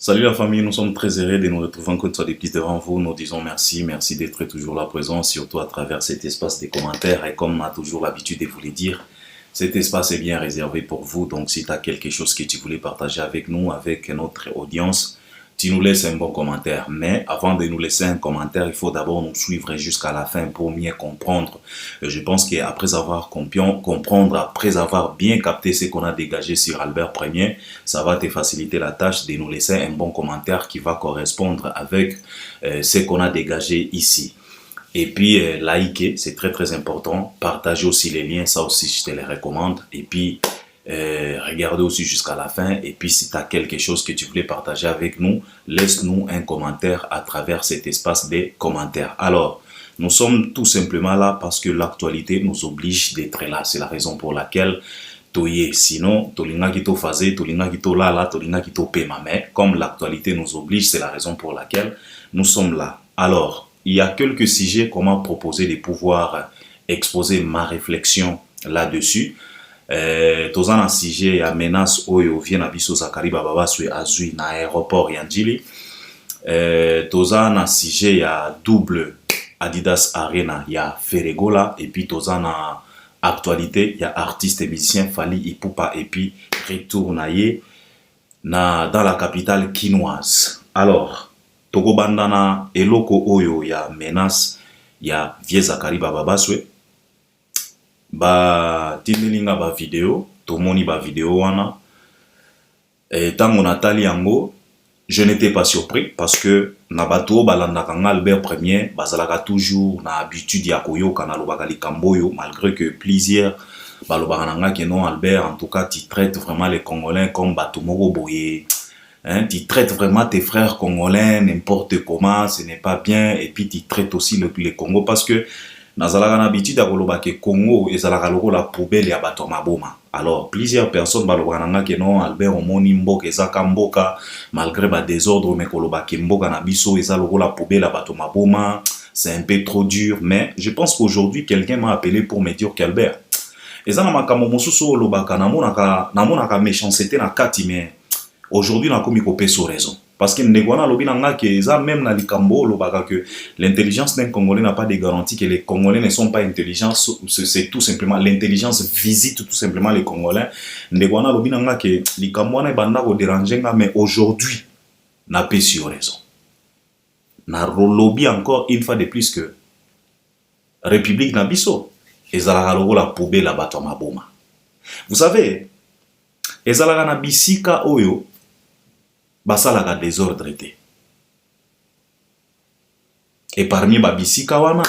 Salut la famille, nous sommes très heureux de nous retrouver encore une fois depuis devant vous. Nous disons merci, merci d'être toujours là présent, surtout à travers cet espace des commentaires. Et comme on a toujours l'habitude de vous le dire, cet espace est bien réservé pour vous. Donc si tu as quelque chose que tu voulais partager avec nous, avec notre audience, tu nous laisses un bon commentaire. Mais avant de nous laisser un commentaire, il faut d'abord nous suivre jusqu'à la fin pour mieux comprendre. Je pense qu'après avoir comprendre, après avoir bien capté ce qu'on a dégagé sur Albert Ier, ça va te faciliter la tâche de nous laisser un bon commentaire qui va correspondre avec ce qu'on a dégagé ici. Et puis, liker, c'est très très important. Partagez aussi les liens, ça aussi je te les recommande. Et puis, regardez aussi jusqu'à la fin. Et puis, si tu as quelque chose que tu voulais partager avec nous, laisse-nous un commentaire à travers cet espace des commentaires. Alors, nous sommes tout simplement là parce que l'actualité nous oblige d'être là. C'est la raison pour laquelle sinon, tolinga kito faze, tolinga kito lala, tolinga kito pema. Mais comme l'actualité nous oblige, c'est la raison pour laquelle nous sommes là. Alors, il y a quelques sujets qu'on m'a proposé de pouvoir exposer ma réflexion là-dessus. Tozan un sujet ya menace oyo vient biso Zakari Bababaswe azui na aéroport Yandjili. Tozan un sujet ya double Adidas Arena ya Ferregola et puis tozan un actualité ya artiste et musicien Fally Ipupa et puis retour dans la capitale quinoise. Alors Togo bandana eloko oyo ya menace ya vie Zakari Bababaswe ba tindelinga ba vidéo tomoni ba vidéo wana tango natali yango je n'étais pas surpris parce que na bato balandaka nga Albert Ier bazalaka toujours na habitude ya koyoka na lobaka likambo oyo malgré que plusieurs balobaka na nga que non Albert en tout cas tu traites vraiment les Congolais comme bato moko boye. Hein, tu traites vraiment tes frères congolais n'importe comment, ce n'est pas bien. Et puis tu traites aussi le Congo parce que nazalaka na habitude ya koloba ke Congo ezalaka lokola poubelle ya bato maboma. Alors plusieurs personnes balobaka nanga ke non Albert omoni mboka ezaka mboka malgré ba désordre mais koloba ke mboka na biso eza lokola poubelle ya bato maboma, c'est un peu trop dur. Mais je pense qu'aujourd'hui quelqu'un m'a appelé pour me dire qu'Albert eza na makambo mosusu olobaka namonaka méchanceté na kati mais aujourd'hui, on a commis sur raison. Parce que même dans les Cambo, que l'intelligence d'un Congolais n'a pas de garantie que les Congolais ne sont pas intelligents. C'est tout simplement l'intelligence visite tout simplement les Congolais. Que les Cambo ne déranger, mais aujourd'hui, on a sur raison. On a lobby encore une fois de plus que République Nabiso. Et la poubelle la batoma boma. Vous savez, ezalaka na bisika oyo basalaka désordre te. Et parmi babisika wana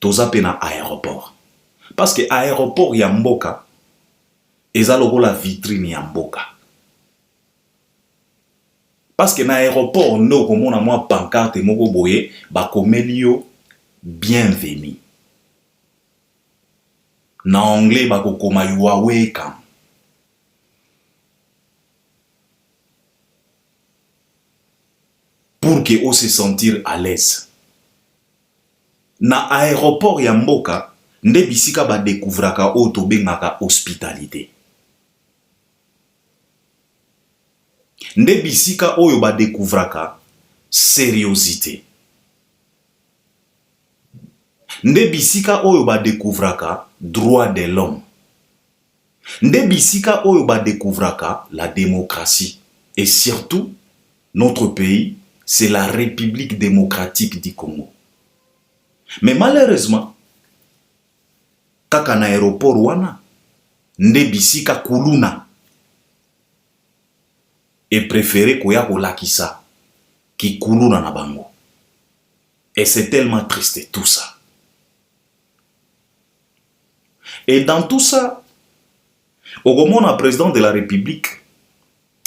toza pe na aéroport. Parce que aéroport ya mboka eza lokola vitrine ya mboka. Parce que na aéroport ndo komona mwa pancarte moko boye bakomeli yo bienvenue. Na anglais bakokoma you are welcome. Pour que on se sentir à l'aise. Na aéroport ya mboka, nde bisika ba découvraka o to bengaka hospitalité. Nde bisika oyo ba découvraka sérieuxité. Nde bisika oyo ba découvraka droit de l'homme. Nde bisika oyo ba découvraka la démocratie. Et surtout, notre pays, c'est la République démocratique du Congo. Mais malheureusement, kaka na aéroport wana, nde bisika kuluna est préféré koya kolakisa ki kuluna na bango. Et c'est tellement triste tout ça. Et dans tout ça, Ogomona, président de la République,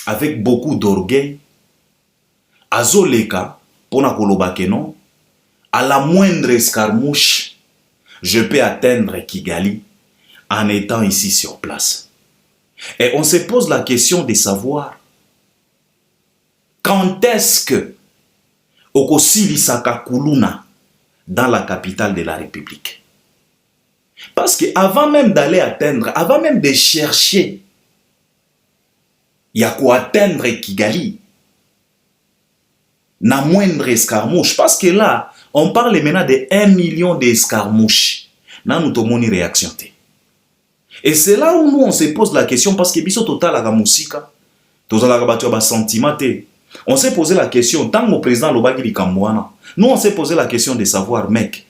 avec beaucoup d'orgueil, Azoleka, pona koloba kenon, à la moindre escarmouche, je peux atteindre Kigali en étant ici sur place. Et on se pose la question de savoir quand est-ce que Okosili Saka Kuluna dans la capitale de la République. Parce que avant même d'aller atteindre, avant même de chercher, il y a quoi atteindre Kigali. na moindre escarmouche. Parce que là, on parle maintenant de 1 million d'escarmouches. Là, nous avons une réaction. Et c'est là où nous, on se pose la question, parce que biso total la musika, sentiment. On s'est posé la question, tant que le président Lobaki Likambouana, nous on s'est posé la question de savoir, mec,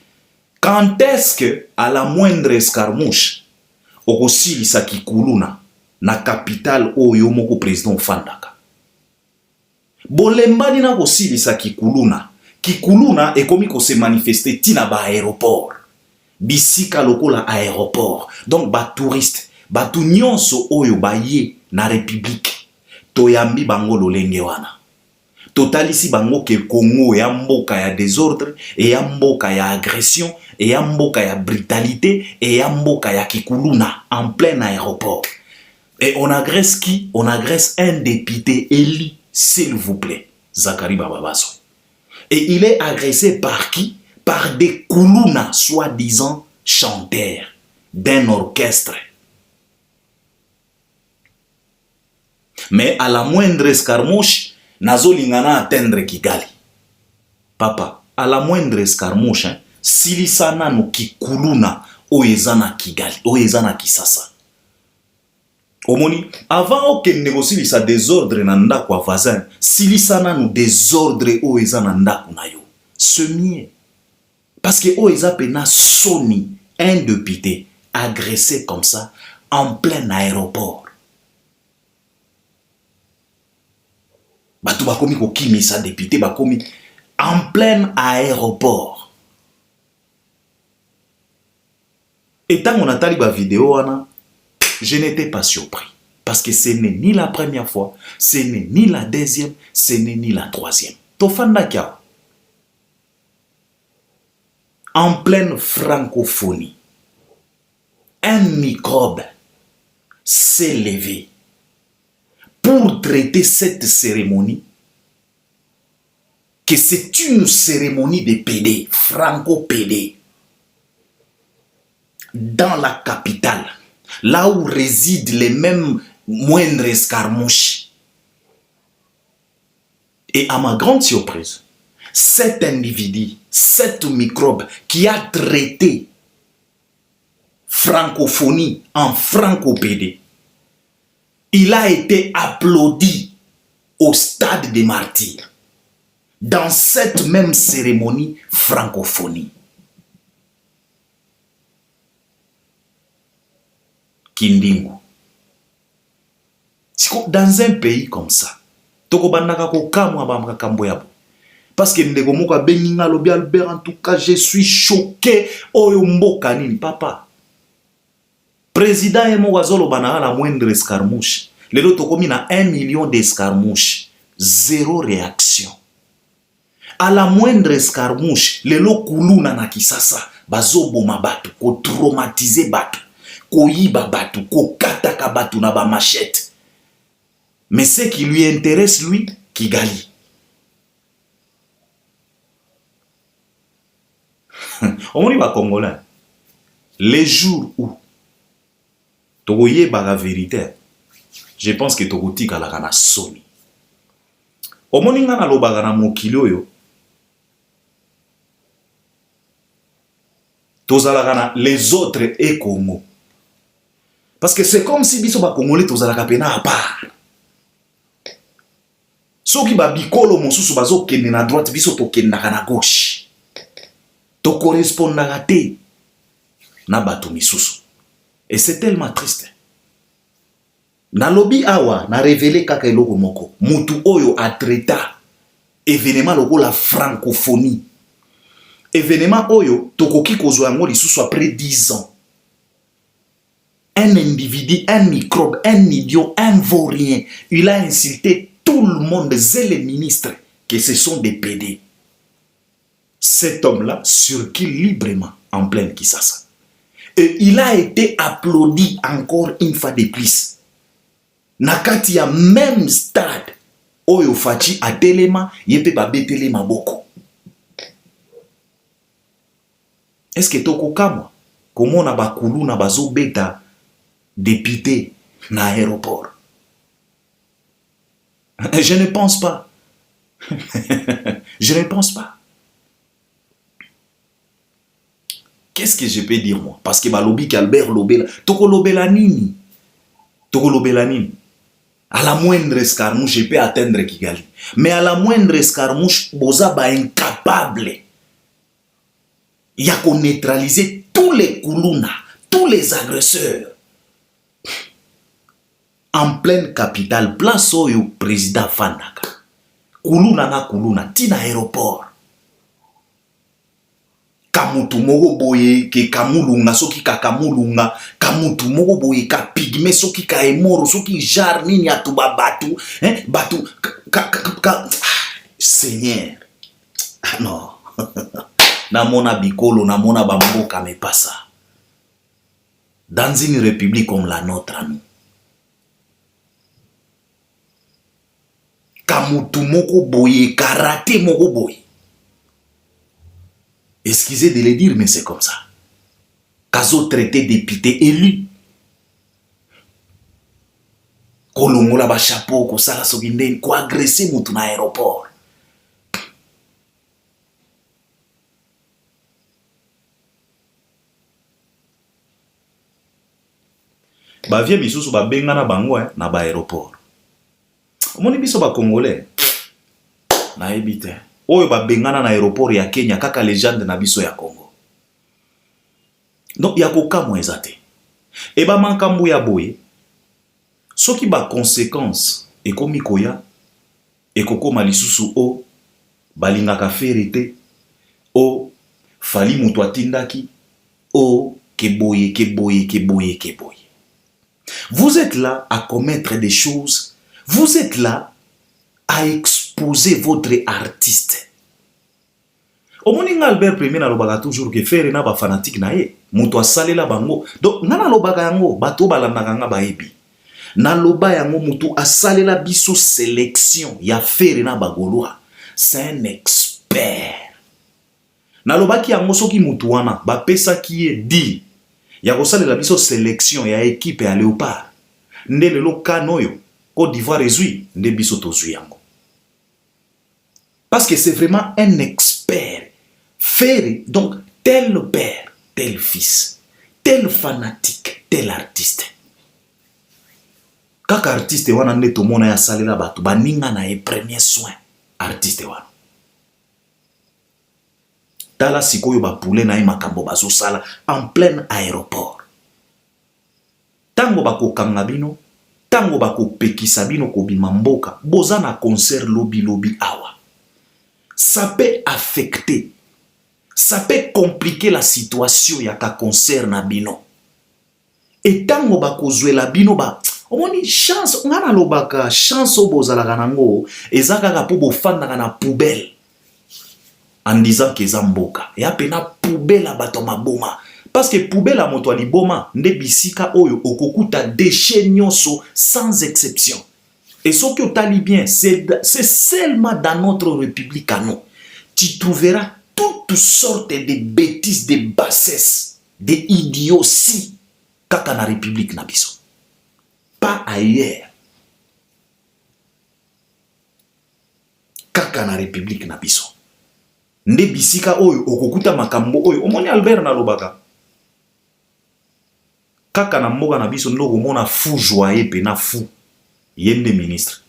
quand est-ce que, à la moindre escarmouche, au Silisa Kikuluna, na capitale oyo moko président Fandaka. Bolembani na ko Silisa Kikuluna. Kikuluna est comme ko se manifester tina ba aéroport. Bisika lokola aéroport. Donc ba touriste, ba tu nyonso oyo ba ye na république. Toyambi bango lolenge wana. Totalisi bango ke Congo ya mboka ya désordre, et ya mboka ya agression, et ya mboka ya brutalité, et ya mboka ya Kikuluna en plein aéroport. Et on agresse qui? On agresse un député élu, s'il vous plaît, Zakari Bababaso. Et il est agressé par qui? Par des Kuluna, soi-disant chanteurs d'un orchestre. Mais à la moindre escarmouche, Nazo lingana atteindre Kigali. Papa, à la moindre escarmouche, silisana no Kikuluna oezana Kigali, oezana Kisasa. Omoni, avant que négocie sa désordre nanda kwa voisin, silisana no désordre oezana nda kunayo. Semier. Parce que oeza pena soni, un député agressé comme ça en plein aéroport. Batou bakomi ko kimi sa député bakomi en plein aéroport. Et tant on a tali ba vidéo wana, je n'étais pas surpris parce que ce n'est ni la première fois, ce n'est ni la deuxième, ce n'est ni la troisième. Tofanda kia. En pleine francophonie, un microbe s'est levé pour traiter cette cérémonie, que c'est une cérémonie de PD, franco-PD, dans la capitale, là où résident les mêmes moindres escarmouches. Et à ma grande surprise, cet individu, cet microbe qui a traité francophonie en franco-PD, il a été applaudi au stade des martyrs dans cette même cérémonie francophonie. Kindingu. Dans un pays comme ça, parce que Ndegomoka Beninga Lobi Albert, en tout cas, je suis choqué. Oyombo Kanini, papa. Président Emogazolo Banara la moindre escarmouche. Les autres commis na 1 million d'escarmouches. Zéro réaction. À la moindre escarmouche, les lokulou na Kisasa, bazo boma batu, ko traumatiser batu, ko yiba batu, ko kataka batu na ba machette. Mais ce qui lui intéresse, lui, Kigali. On y va Congolais. Les jours où Togoye baga vérité, je pense que Togoti kalaka na soni. Omoninga na lobaga na mokili oyo. Tozalaka na les autres et Congo. Parce que c'est comme si biso ba Congolais tozalaka pena à part. Soki ba bikolo mosusu bazo kende na droite biso to kendaka na gauche. To correspondaka te na bato misusu. Et c'est tellement triste. Na lobi awa na révélé kaka eloko moko. Mutu oyo a traita événement loko la francophonie. Événement oyo tokoki kozwa yango lisusu après 10 ans. Un individu, un microbe, un idiot, un vaurien, il a insulté tout le monde, et les ministres, que ce sont des PD. Cet homme-là circule librement en pleine Kisasa. Et il a été applaudi encore une fois de plus. Nakati ya même stade, Oyo Fachi a telema, yepe ba betelema boko. Est-ce que toko kamwa? Comment na bakulu na bazo beta député na aéroport? Je ne pense pas. Je ne pense pas. Qu'est-ce que je peux dire moi? Parce que balobi Albert Lobela, toko lobela nini? Toko lobela nini? À la moindre escarmouche, je peux atteindre Kigali. Mais à la moindre escarmouche, boza ba incapable. Il y a qu'on neutraliser tous les Kuluna, tous les agresseurs. En pleine capitale, place au président Fandaka. Kuluna na Kuluna, tina aéroport. Kamutu mogo boye ke kamulunga soki ka kamulunga kamutu mogo boye ka pigme soki ka emoro soki jar nini atuba batu batu Seigneur non namona bikolo namona bamboka me pas ça dans une république comme la nôtre nous kamutu mogo boye karaté mogo boye. Excusez de le dire, mais c'est comme ça. Kazo traité député élu. Kolongola ba chapeau, ko sala soginde, ko agressé mutu na aéroport. Ba vie misusu ba benga na bango na ba aéroport. Omoni biso ba congolais. Na ebite. Oyo ba bengana na aéroport ya Kenya kaka légende na biso ya Congo. Donc ya kokamwa ezate. E ba mankambu ya boye. Soki ba conséquence ekomi koya ekokoma lisusu o balingaka ferete o fali mutu atindaki o keboye. Vous êtes là à commettre des choses. Vous êtes là à exposer votre artiste. Omoninga Albert Premier na lobaka toujours que faire na ba fanatique na ye. Mutu asalela bango. Donc nana lobaka yango bato balandaka nga baebi. Na loba yango mutu asalela biso sélection ya faire na bagolwa. C'est un expert. Na lobaki yango soki mutu wana ba pesa ki e di. Ya kosalela biso sélection ya équipe ya Léopard. Nde lelo kanoyo Côte d'Ivoire ezui nde biso tozui yango. Parce que c'est vraiment un expert. Faire donc tel père, tel fils, tel fanatique, tel artiste. Kaka artiste wana nde tomona ya salela batu baninga na e premier soin artiste wana. Tala sikoyo ba poule na e makambo bazo sala en plein aéroport. Tango bako kangabino, tango bako pekisa bino ko bimamboka, boza na concert lobi awa. Ça peut affecter, ça peut compliquer la situation yaka concert na bino. Et tango bako zwela bino ba, omoni chance, ngana lobaka chance obozala kanango, ezaka ka po bofanda na poubelle. En disant que zamboka, ya pena poubelle bato maboma. Parce que poubelle a moto aliboma, nde bisika oyo okokuta déchets nyonso sans exception. Et ce que tu as bien, c'est seulement dans notre république à nous. Tu trouveras toutes sortes de bêtises, de bassesses, de idioties, kaka na république na biso. Pas ailleurs. Kaka na république na biso. Nde bisika oyo okokuta makambo oyo omoni Albert na lobaka. Kaka na mboka na biso ndoko mona fou joyeux pe na fou. Yende ministre.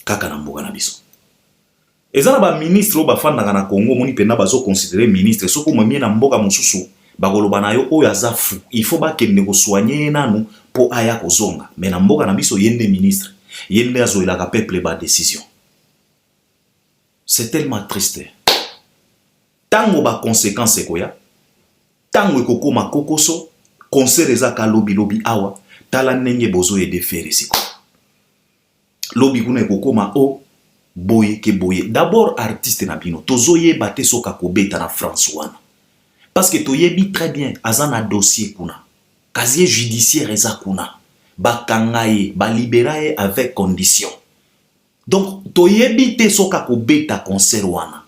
Kaka na mboka na biso. Ezana ba ministre ba fanda na Congo moni pena bazo considérer ministre soko mamie na mboka mosusu bakoloba na yo oyo aza fou. Il faut ba kende ko soigner nanu po aya kozonga. Mais na mboka na biso yende ministre. Yende azoela ka peuple ba décision. C'est tellement triste. Tango ba conséquence koya. Tango ekokoma kokoso concert ezaka lobi awa. Tala nenge bozo e defere siko. Lobi kuna ekokoma o boye ke boye. D'abord artiste na bino. Tozo ye bate soka kobeta na France wana. Parce que toyebi très bien azana dossier kuna. Casier judiciaire eza kuna. Ba kangaye, ba libéraye avec condition. Donc toyebi te soka kobeta concert wana.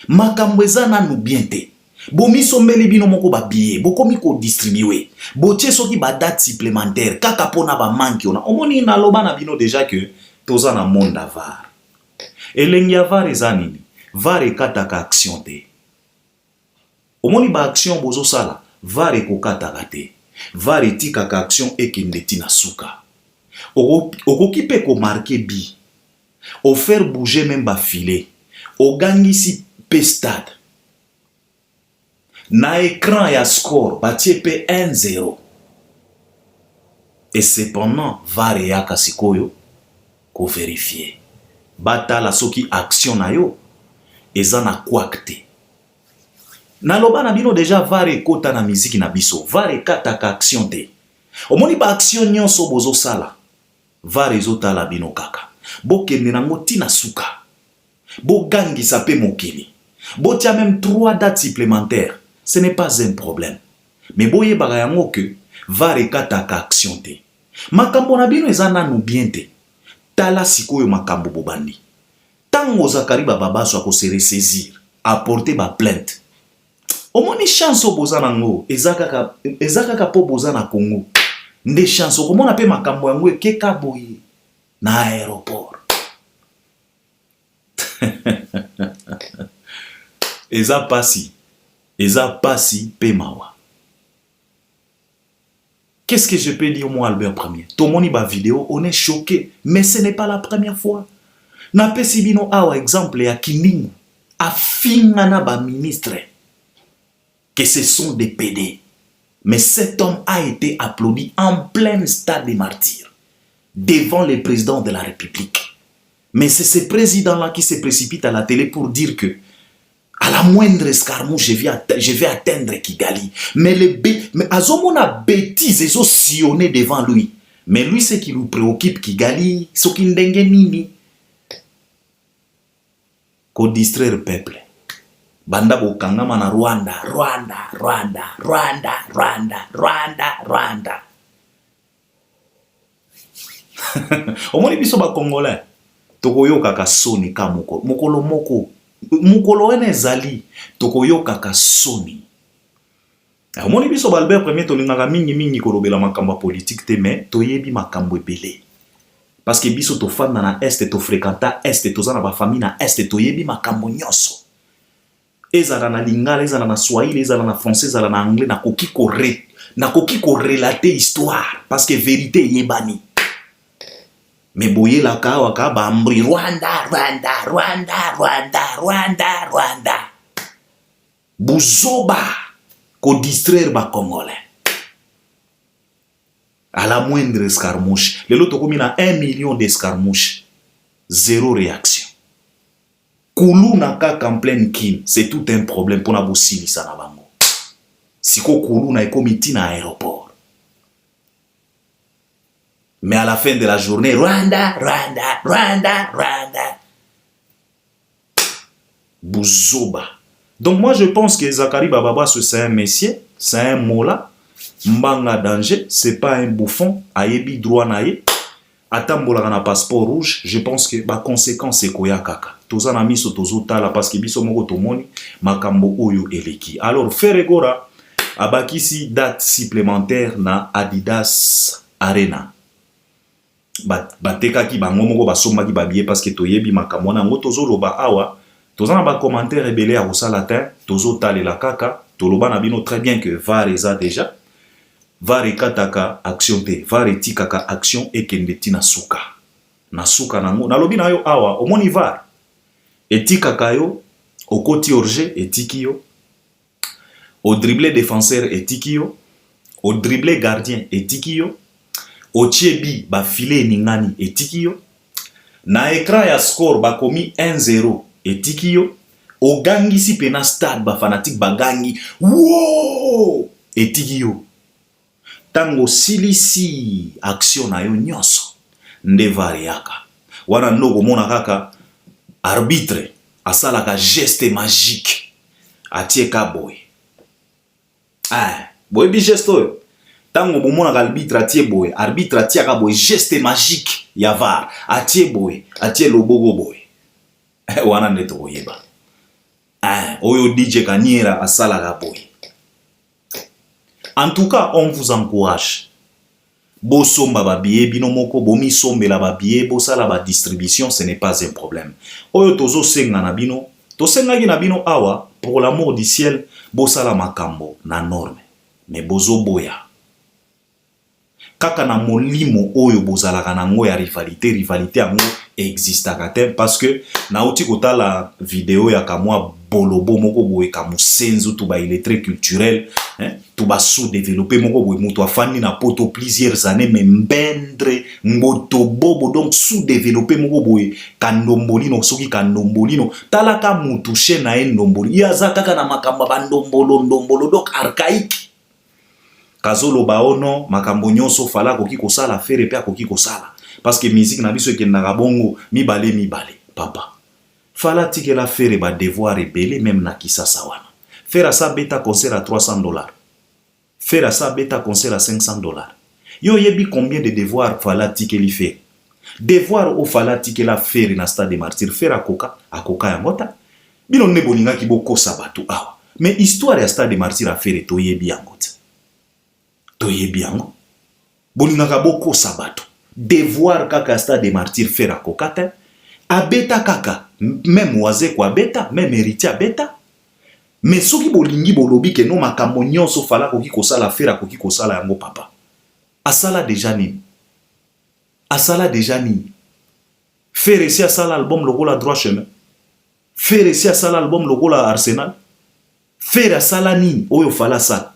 Makambo eza nanu bien te. Bomi sombeli bino moko ba billet, bokomi ko distribuer. Botie soki ba date supplémentaire, kaka pona ba manki ona. Omoni na loba na bino déjà que toza na monde var. Elengi ya var eza nini? Var ekataka action te. Omoni ba action bozo sala, var ekokataka te. Var etikaka action ekende tina suka. Okoki pe ko marquer bi. O faire bouger même ba filet. O gangisi pe stade. Na écran ya score batie pe 1-0. Et cependant, var eyaka sikoyo ko vérifier. Batala soki action na yo eza na kwakte. Na loba na bino déjà var ekota na miziki na biso. Var ekataka action te. Omoni ba action nyonso bozo sala. Var ezotala bino kaka. Bokende nango tina suka. Bogangisa pe mokili. Botia même 3 dates supplémentaires. Ce n'est pas un problème. Mais boye baga yango que var ekataka action te. Makambo na bino eza nanu bien te. Tala sikoyo makambo bobandi. Tango Zakari Bababaso ako se ressaisir, apporter ba plainte. Omoni chance boza nango, ezaka po boza na Congo. Nde chance komona pe makambo yango ekeka boye na aéroport. Eza pasi pe mawa. Qu'est-ce que je peux dire moi Albert Premier? Tomoni ba vidéo, on est choqué, mais ce n'est pas la première fois. Na pesi bino awa exemple ya Kindingu afingana ba ministre que ce sont des PD. Mais cet homme a été applaudi en plein stade des martyrs devant le président de la République. Mais c'est ce président-là qui se précipite à la télé pour dire que à la moindre escarmouche, je vais atteindre Kigali. Mais Azomona bêtise, ils ont sillonné devant lui. Mais lui, ce qui lui préoccupe Kigali, ce qui n'dengue nini. Qu'on distraire le peuple. Banda bokangama na Rwanda. Omoni biso ba Congolais. Tokoyoka ka soni ka mokolo moko. Mukolo ene zali tokoyoka ka soni. Omoni biso ba Albert Premier tolingaka mingi kolobela makambo politique te mais toyebi makambo ebele. Parce que biso to fanda na est to fréquenta est to zana ba famille na est toyebi makambo nyonso. Ezala na lingala, ezala na swahili, ezala na français, ezala na anglais, na koki ko relater histoire parce que vérité yebani. Mais boye la waka bambri Rwanda. Buzoba ko distraire ba Congolais. À la moindre escarmouche. Le lot komi na 1 million d'escarmouches. Zéro réaction. Koulou na kaka en pleine kin. C'est tout un problème pour na bosili sa na bango. Siko koulou na ekomiti na aéroport. Mais à la fin de la journée, Rwanda. Bouzoba. Donc moi je pense que Zakari Bababaso c'est un messier, c'est un mola. Mbanga danger, c'est pas un bouffon. Ayebi droit naye. Atambola na passeport rouge, je pense que ba conséquence c'est koya kaka. Toza na miso tozo tala parce que biso moko tomoni makambo oyo eleki. Alors Ferregora abakisi date supplémentaire na Adidas Arena. Batekaki bango moko basombaki babiye parce que toyebi makambo na ngo tozoloba awa tozana ba commentaire ebele ya kosala te tozotalela kaka toloba na bino très bien que var eza déjà var ekataka action te var etikaka action ekende tina suka na suka nango nalobi na yo awa omoni var etikaka yo okoti orge etiki yo au dribble défenseur etiki yo au dribble gardien etiki yo Ochiebi ba file ningani etiki yo. Na écran ya score ba komi 1-0 etiki yo. Ogangi si pena stade ba fanatique bagangi. Wow! Etiki yo. Tango silisi action na yo nyonso. Nde variaka. Wana ndogo mona kaka arbitre asalaka geste magique. Atie ka boy. Boy bi geste yo. Tango bomona arbitre atie boy, arbitre atie ka boy geste magique ya var, atie boy, atie lobogo boy. Wana nde toyeba. Oyo DJ Kaniera asala ka boy. En tout cas, on vous encourage. Bosomba ba billet bino moko bomi sombela ba billet bosala ba distribution, ce n'est pas un problème. Oyo tozo senga na bino, to senga na bino awa pour l'amour du ciel bosala makambo na norme. Mais bozo boya. Kaka na molimo oyo bozalaka nango ya rivalité yango existaka te parce que na uti kotala vidéo ya kamwa bolobo moko boye kamusenzu to ba illettré culturel to ba sous-développé moko boye muto afandi na poto plusieurs années mais mbendre ngoto bobo donc sous-développé moko boye kandombolino soki kandombolino talaka mutu che na endomboli yaza kaka na makamba bandombolo donc archaïque. Kazolo baono makambo nyonso fala koki kosala fere pe akoki kosala parce que musique na biso ekendaka bongo mibale papa fala tikela fere ba devoir ebele même na kisasa wana fera sa beta concert à $300 fera sa beta concert à $500 yo yebi combien de devoirs fala tikeli fere devoir o fala tikela fere na stade de martyr fera akoka ya ngota bino ne bolinga ki bokosa batu awa mais histoire ya stade de martyr a fere to yebi yango toyebi yango bolingaka bokosa bato devoir kaka stade de martyr fera kokata abeta kaka même waze kwa beta même héritier abeta mais soki bolingi bolobi ke no makambo nyonso fala koki kosala fera koki kosala yango papa asala déjà nini fere si asala album lokola droit chemin fere si asala album lokola Arsenal fere asala nini oyo fala sala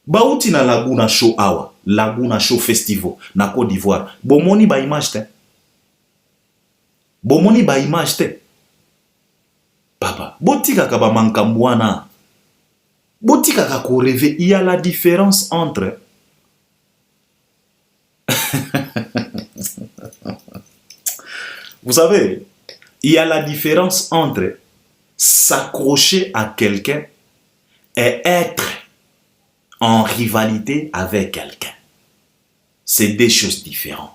bauti na Laguna Show awa, Laguna Show Festival na Côte d'Ivoire. Bomoni ba image te. Bomoni ba image te. Papa, botika ka ba mankambwana. Botika ka ko rêver, il y a la différence entre vous savez, il y a la différence entre s'accrocher à quelqu'un et être en rivalité avec quelqu'un. C'est des choses différentes.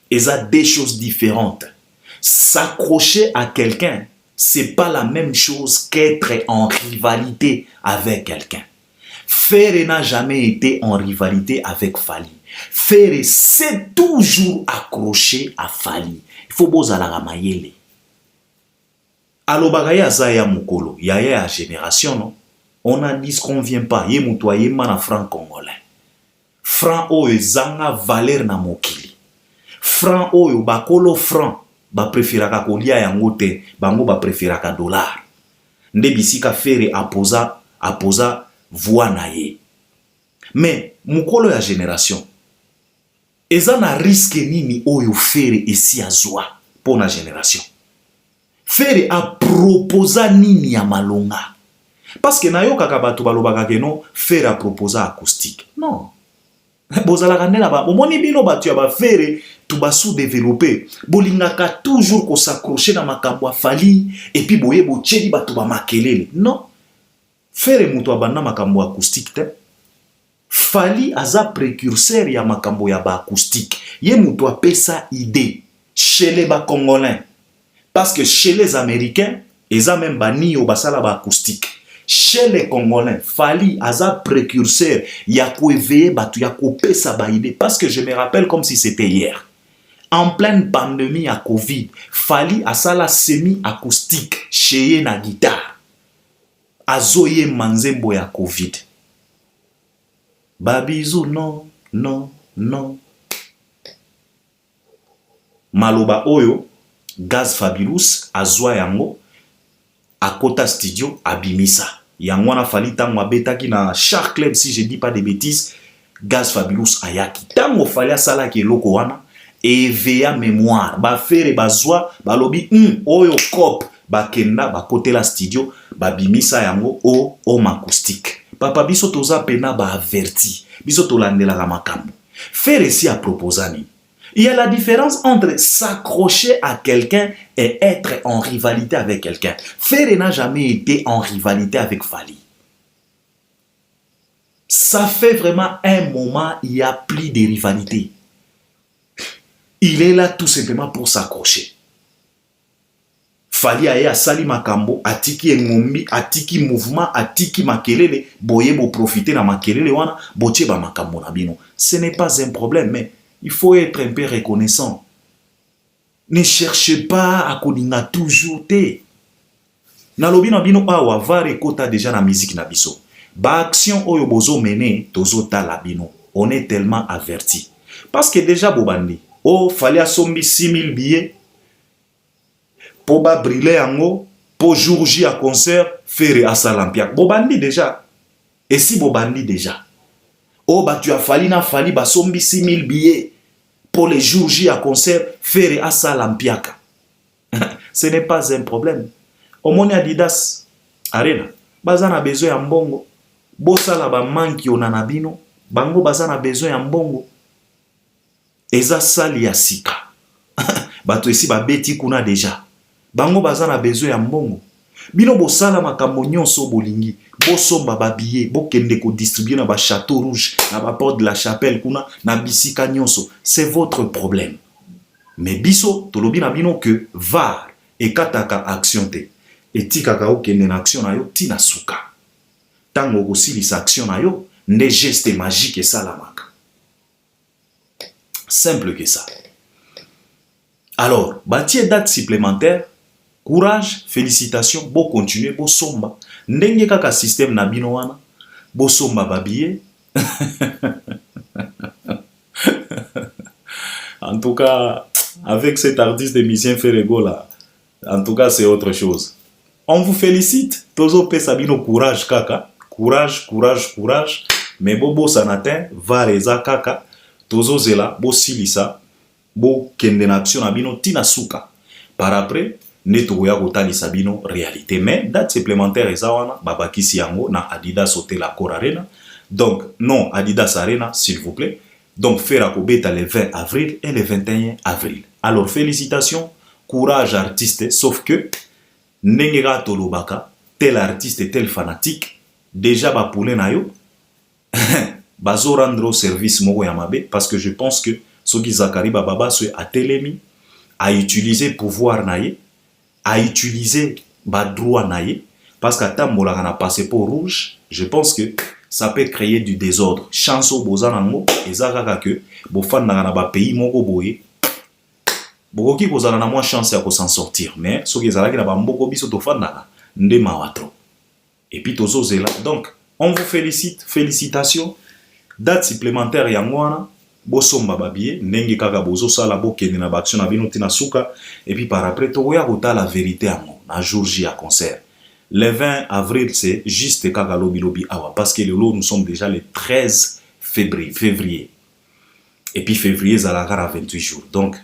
Et ça, des choses différentes. S'accrocher à quelqu'un, c'est pas la même chose qu'être en rivalité avec quelqu'un. Ferré n'a jamais été en rivalité avec Fali. Ferré s'est toujours accroché à Fali. Il faut beau la mayele. Alobagaya Zaya Mukolo, yaya génération, non? On a dit ce qu'on vient pas. Yé moutoye mana franc congolais. Franc oyo zanga valeur na mokili. Franc oyo bakolo franc ba préféraka kolia yango te, bango ba préféraka dollar. Nde bisika fere aposa voix na ye. Mais mukolo ya génération eza na risque nini oyo fere esi azwa pour na génération. Fere a proposa nini ya malonga. Parce que nayo kaka bato balobaka ke non faire a proposa acoustique. Non. Bozala kanela ba omoni bino bato ya ba faire tu ba sous-développer. Bolingaka toujours ko s'accrocher na makambo Fali et puis boye bocheli bato ba makelele. Non. Faire muto abanda makambo acoustique te. Fali aza précurseur ya makambo ya ba acoustique. Ye muto apesa idée chez les ba congolais. Parce que chez les américains, eza même bani yo basala ba acoustique. Chez les Congolais, Fali aza précurseur, ya ko éveiller batu ya ko pesa ba idée parce que je me rappelle comme si c'était hier. En pleine pandémie à Covid, Fali asala semi acoustique chez na guitare. Azoye manzembo ya Covid. Babizou non. Maloba oyo Gaz Fabulous azwa yango akota studio abimisa. Yangwana Fali tango abetaki na Shark Club si je dis pas de bêtises, Gaz Fabulous ayaki. Tango Fali asala ki eloko wana éveilla mémoire. Ba fere bazwa balobi oyo cop bakenda bakotela studio babimisa yango o acoustique. Papa biso toza pena ba averti. Biso tolandela ka makambo. Fere si a proposani. Il y a la différence entre s'accrocher à quelqu'un et être en rivalité avec quelqu'un. Ferré n'a jamais été en rivalité avec Fali. Ça fait vraiment un moment, il n'y a plus de rivalité. Il est là tout simplement pour s'accrocher. Fali aye asali makambo, atiki engombi, atiki mouvement, atiki makelele, boye bo profiter na makelele wana, boche ba makambo na bino. Ce n'est pas un problème, mais il faut être un peu reconnaissant. Ne cherchez pas à koninga toujours te. Na lobi na bino awa vare kota déjà na musique na biso. Ba action oyo bozo mene tozo tala bino. On est tellement averti. Parce que déjà bobandi, oh fallait assombi 6000 billets. Pour briller yango, pour jour J à concert, faire à Salampiak. Bobandi déjà. Et si Bobandi déjà. Oh bah tu as fallu bah sombi 6000 billets. Pour les jours J à concert, faire à Salampiak. Ce n'est pas un problème. Au monde Adidas, Arena, bazana besoin ya mbongo. Bosala ba manki onanabino, bango bazana besoin ya mbongo. Eza sali ya sika. Bato esi ba beti kuna déjà. Bango bazana besoin ya mbongo. Bino bosala makambo nyonso bolingi. Bosomba ba billet, bokende ko distribuer na ba Château Rouge, na ba Porte de la Chapelle kuna, na bisika nyonso. C'est votre problème. Mais biso tolobi na bino que VAR et kataka action te. Et tikaka okende na action na yo tina suka. Tango kosilisa action na yo, nde geste magique et salamaka. Simple que ça. Alors, bâtir date supplémentaire, courage, félicitations, bo continuer, bo somba. Ndenge kaka système na bino wana, bo somba babiye. En tout cas, avec cet artiste de Misien Ferrego là, en tout cas c'est autre chose. On vous félicite, tozo pe sabino courage kaka, courage, courage, courage, mais bobo sanatin, va reza kaka, tozo zela, bo silisa, bo kende na action na bino tina suka. Par après, neto ya kotali sabino réalité. Mais date supplémentaire ezawana, babakisi yango na Adidas Hotel Accor Arena. Donc, non Adidas Arena, s'il vous plaît. Donc, faire Akobeta le 20 avril et le 21 avril. Alors, félicitations, courage artiste, sauf que, Nengera Tolobaka, tel artiste et tel fanatique, déjà bapoule na yo, bazo rendre service moko yamabe, parce que je pense que, Soki Zakari Bababa se a telemi, a utilisé pouvoir naye, a utilisé droit naye, parce qu'à Tambola on a passeport rouge, je pense que ça peut créer du désordre. Chance au bozanango, et zaka que, bofan na ba pays moko boye, bokoki kozala na moins chance à s'en sortir, mais ce qui est là, ba mboko biso to fanda nde mawatro. Et puis tozo zela. Donc, on vous félicite, félicitations. Date supplémentaire yangwana, bosomba babie, ndenge kaka bozo sala bokende na action na bino tina suka, et puis par après to ya kota la vérité yango na jour J à concert. Le 20 avril, c'est juste kaka lobi lobi awa, parce que le lot nous sommes déjà le 13 février. Et puis février zalakara 28 jours. Donc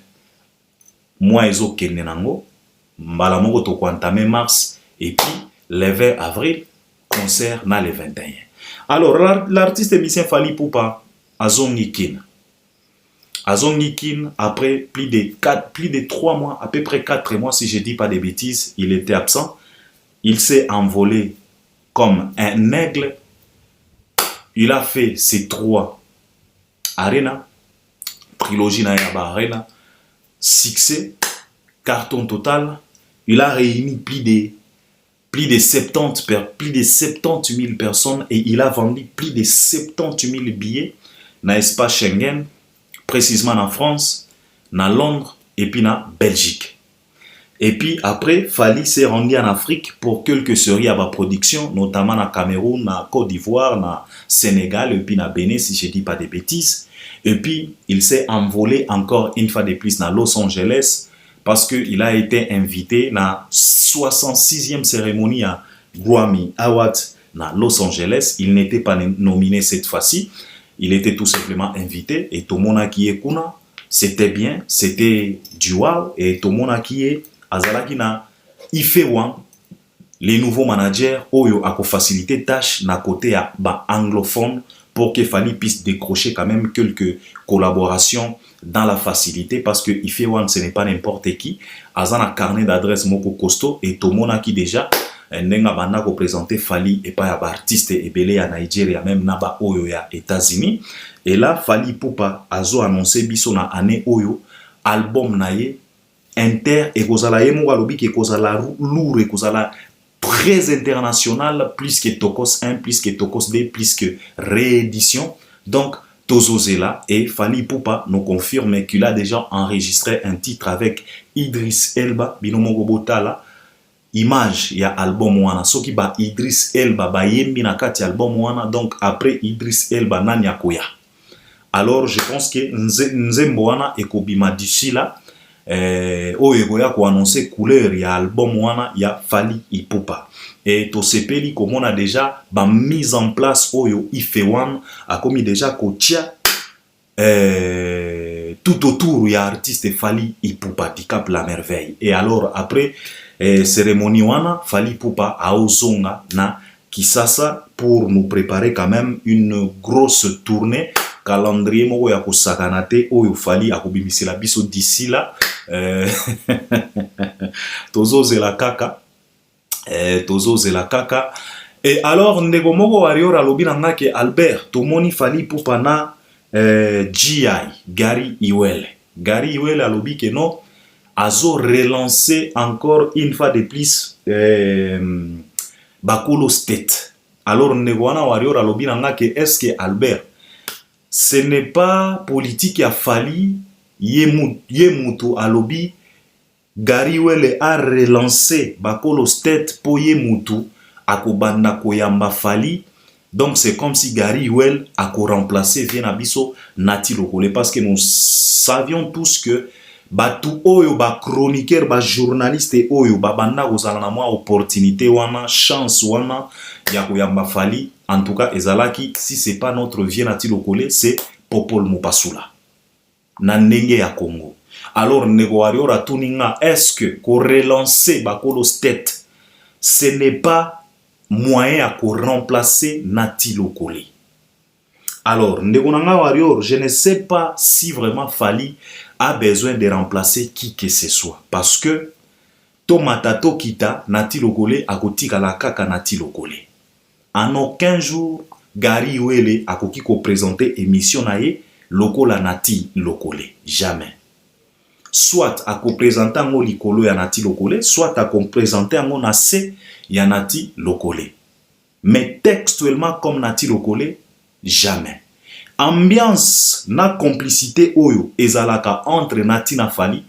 moi ezo kende nango, mbala moko to kwantame mars, et puis le 20 avril, concert na le 21. Alors l'artiste émissien Fally Ipupa azongi kin. Azongi kin, après plus de 3 mois, à peu près 4 mois si je dis pas de bêtises, il était absent. Il s'est envolé comme un aigle. Il a fait ses 3 Arena, trilogie na Yaba Arena, succès, carton total. Il a réuni plus de 70 000 personnes et il a vendu plus de 70 000 billets dans l'espace Schengen, précisément en France, dans Londres et puis en Belgique. Et puis après, Fally s'est rendu en Afrique pour quelques séries à ma production, notamment na Cameroun, na Côte d'Ivoire, na Sénégal et puis na Bénin, si je ne dis pas de bêtises. Et puis, il s'est envolé encore une fois de plus na Los Angeles parce qu'il a été invité na 66e cérémonie à Grammy Awards na Los Angeles. Il n'était pas nominé cette fois-ci. Il était tout simplement invité et tout le monde qui est kuna, c'était bien, c'était du wow et tout le monde qui est azalaki na ifewan les nouveaux managers oyo ako faciliter tâche na côté à ba anglophone pour que Fally puisse décrocher quand même quelques collaborations dans la facilité parce que ifewan ce n'est pas n'importe qui azana carnet d'adresse moko costaud et tout le monde qui déjà ndenga banda ko présenter Fally et pas ya ba artiste ebele ya Nigeria même na ba oyo ya États-Unis et là Fally Ipupa azo annoncé biso na année oyo album na ye inter et kozala yemo alobi ke kozala lourd et kozala très international, plus que Tokos 1, plus que Tokos 2, plus que réédition. Donc, Tozozela et Fally Ipupa nous confirment qu'il a déjà enregistré un titre avec Idriss Elba, Binomo Botala. Image, il y a album wana. Soki ba Idriss Elba, ba yembi na kati album wana. Donc, après Idriss Elba, nanya koya. Alors, je pense que Nzembo wana et Kobima d'ici là. Oyegoya ko annoncer couleur ya album wana ya Fally Ipupa et to sepeli comme on a déjà ba mise en place oyo ifewan a commis déjà kotia tout autour ya artiste Fally Ipupa Dicap la merveille. Et alors après cérémonie wana Fally Ipupa a ozonga na Kisasa pour nous préparer quand même une grosse tournée calendrier moko ya kosakanate oyo Fally akobimisela biso d'ici là. Tozo zela kaka et alors ndeko moko warrior alobi nanga ke Albert tomoni Fally Ipupa na GI Gary Iwele alobi ke non azo relancer encore une fois de plus Bakolo State. Alors ndeko wana warrior alobi nanga ke est-ce que Albert ce n'est pas politique ya Fally Yemutu alobi Gary Iwele a relancé Bakolo State pour Yemutu akobanda koyamba Fally. Donc c'est comme si Gary Iwele a remplacé Vienabiso Nati Lokole, parce que nous savions tous que batu oyo ba chroniqueur ba journaliste oyo ba banda kozala na mwa opportunité wana chance wana ya koyamba Fally. En tout cas ezalaki si c'est pas notre Vienati Lokole, c'est Popol Mopasula na ndenge ya Congo. Alors nego warrior atuninga, est-ce que ko relancer Bakolo State ce n'est pas moyen à remplacer Nati Lokole? Alors nego nanga warrior, je ne sais pas si vraiment Fally a besoin de remplacer qui que ce soit, parce que Tomatato kita Nati Lokole akotika la kaka Nati Lokole. En aucun jour Gary Iwele akoki ko présenter émission naye Lokola Nati Lokole, jamais. Soit à présenter un likolo ya Nati Lokole, soit à présenter un nase ya Nati Lokole. Mais textuellement comme Nati Lokole, jamais. Ambiance na complicité oyo ezalaka entre Nati na Fally,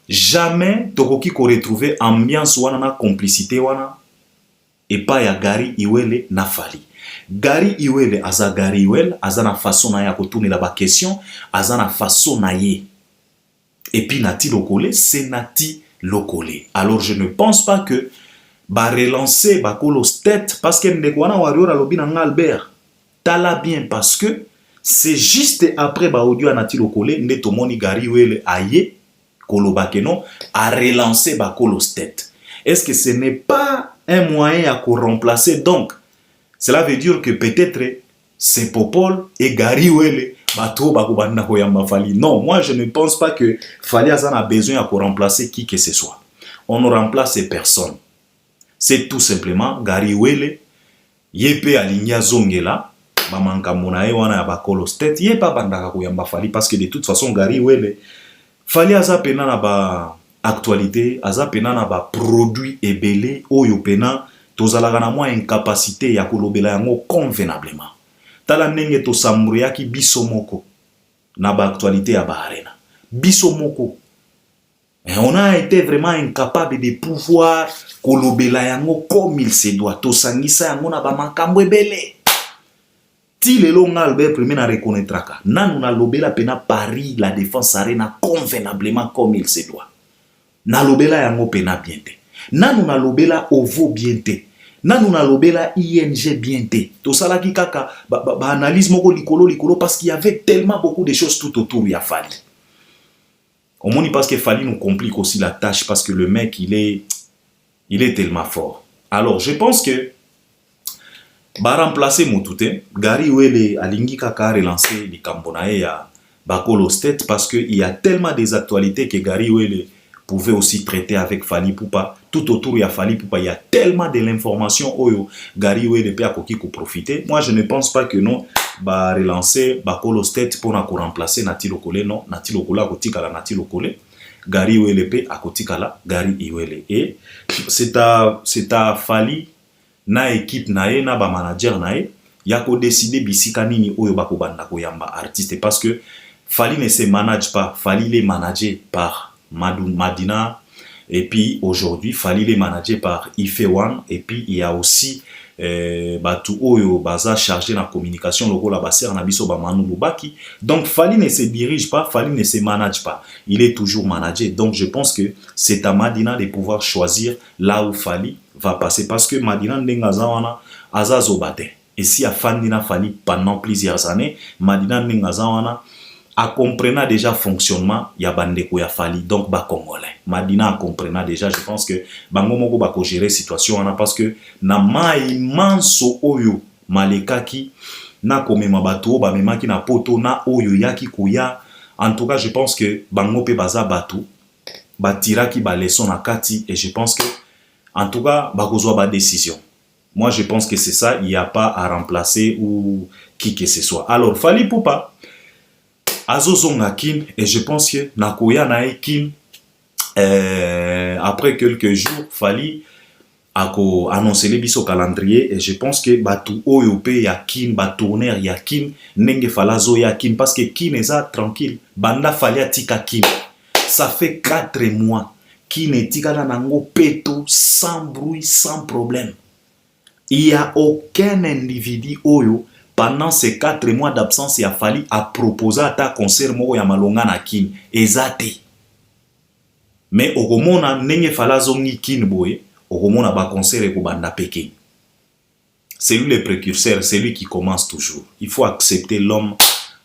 jamais tokoki ko retrouver ambiance wana na complicité wana et pas ya Gary Iwele na Fally. Gary Iwele aza Gary Iwele, aza na façon na ya kotourner ba question, aza na façon na ye. Et puis Nati Lokole, c'est Nati Lokole. Alors je ne pense pas que ba relancer Bakolo State, parce que ndekwana warrior alobi na Albert tala bien, parce que c'est juste après ba audio à Nati Lokole nde tomoni Gary Iwele aye koloba ke non a relancer Bakolo State. Est-ce que ce n'est pas un moyen à remplacer? Donc cela veut dire que peut-être c'est Popol et Gary Iwele bato bakobanda koyamba Fally. Non, moi je ne pense pas que Fally a besoin à remplacer qui que ce soit. On ne remplace personne. C'est tout simplement Gary Iwele yepe alinya zongela mamanka monae wana ya Bakolo State yepa bandaka koyamba Fally, parce que de toute façon Gary Iwele Fally aza pena na ba actualité, aza pena na ba produit ebele oyo pena tozalaka na mwa incapacité ya kolobela yango convenablement. Tala ndenge to samuriaki biso moko na ba actualité ya ba arena. Biso moko. Et on a été vraiment incapable de pouvoir kolobela yango comme il se doit. To sangisa yango na ba makambo ebele. Ti lelo nga Albert premier na reconnaîtraka. Nanu na lobela pena Paris la Défense Arena convenablement comme il se doit. Na lobela yango pena bien te. Nanu na lobela ovo bien te. Nanu na lobela ING bien te. To salaki kaka ba analyse moko likolo parce qu'il y avait tellement beaucoup de choses tout autour ya Fally. Au moins parce que Fally nous complique aussi la tâche, parce que le mec il est tellement fort. Alors je pense que ba remplacer Motute, Gary Iwele alingi kaka relancer les Cambonae ya Bakolo State, parce que il y a tellement des actualités que Gary Iwele pouvait aussi traiter avec Fally Ipupa. Tout autour, il y a Fally Ipupa, il y a tellement de l'information oyo Gary Iwele peut akoki ko profiter. Moi, je ne pense pas que non, ba relancer Bakolo State pour remplacer Nati Lokole. Non, Nati Lokole akotika la Nati Lokole. Gary Iwele pe akotikala Gary Iwele. Et c'est à Fally na équipe nae na ba manager nae ya ko décider bisika nini oyo bako banda ko yamba artiste, parce que Fally ne se manage pas, Fally est managé par Madina, et puis aujourd'hui Fally est managé par Ife1, et puis il y a aussi Batu Oyo Baza chargé la communication, logo la baser na biso ba Manu Lubaki. Donc Fally ne se dirige pas, Fally ne se manage pas, il est toujours managé. Donc je pense que c'est à Madina de pouvoir choisir là où Fally va passer, parce que Madina Ndengazawana Azazobate. Et si a Fandina Fally pendant plusieurs années, Madina Ndengazawana a comprenant déjà fonctionnement ya bandeko ya Fally, donc ba congolais Madina a comprenant déjà. Je pense que bango moko ba ko gérer situation wana, parce que na mai manso oyo malekaki na komema bato ba memaki na poto na oyo yaki kuya. En tout cas je pense que bango pe baza bato batiraki ba leçon na kati, et je pense que en tout cas ba kozwa ba décision. Moi je pense que c'est ça, il n'y a pas à remplacer ou qui que ce soit. Alors Fally Ipupa azozonga kin, et je pense que nakoya na kin après quelques jours Fally ako annoncer les biso calendrier, et je pense que batu oyo pe ya kin ba tourner ya kin nenge falazo ya kin, parce que kin eza tranquille banda Fally atika kin, ça fait 4 mois kin etika na nango peto sans bruit, sans problème. Il y a aucun individu oyo pendant ces 4 mois d'absence ya Fally a proposé à ta concert moko ya malonga na kin ezate. Mais okomona nenge falazongi kin boye, okomona ba concert ko banda peke. C'est lui le précurseur, c'est lui qui commence toujours. Il faut accepter l'homme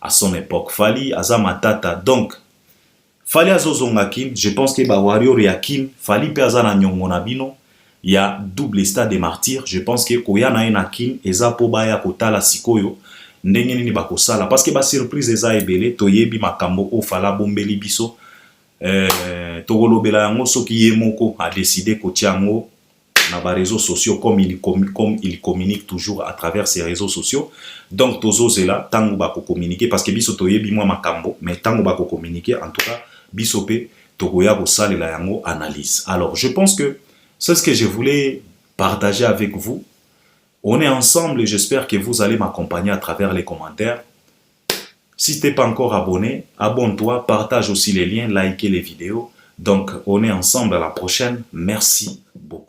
à son époque. Fally aza matata, donc Fally azozonga kin, je pense que ba warrior ya kin, Fally pe aza na nyongo na bino. Il y a double stade des martyrs. Je pense que koya na ena kin eza po baya kotala sikoyo ndenge nini bakosala, parce que ba surprise eza ebele toyebi makambo o fala bombeli biso togolobela yango soki ye moko a décidé kotia yango na ba réseaux sociaux comme il communique toujours à travers ses réseaux sociaux. Donc tozozela tango bako communiquer, parce que biso toyebi mwa makambo, mais tango bako communiquer en tout cas biso pe tokoya kosalela yango analyse. Alors je pense que c'est ce que je voulais partager avec vous. On est ensemble et j'espère que vous allez m'accompagner à travers les commentaires. Si tu n'es pas encore abonné, abonne-toi, partage aussi les liens, likez les vidéos. Donc, on est ensemble à la prochaine. Merci beaucoup.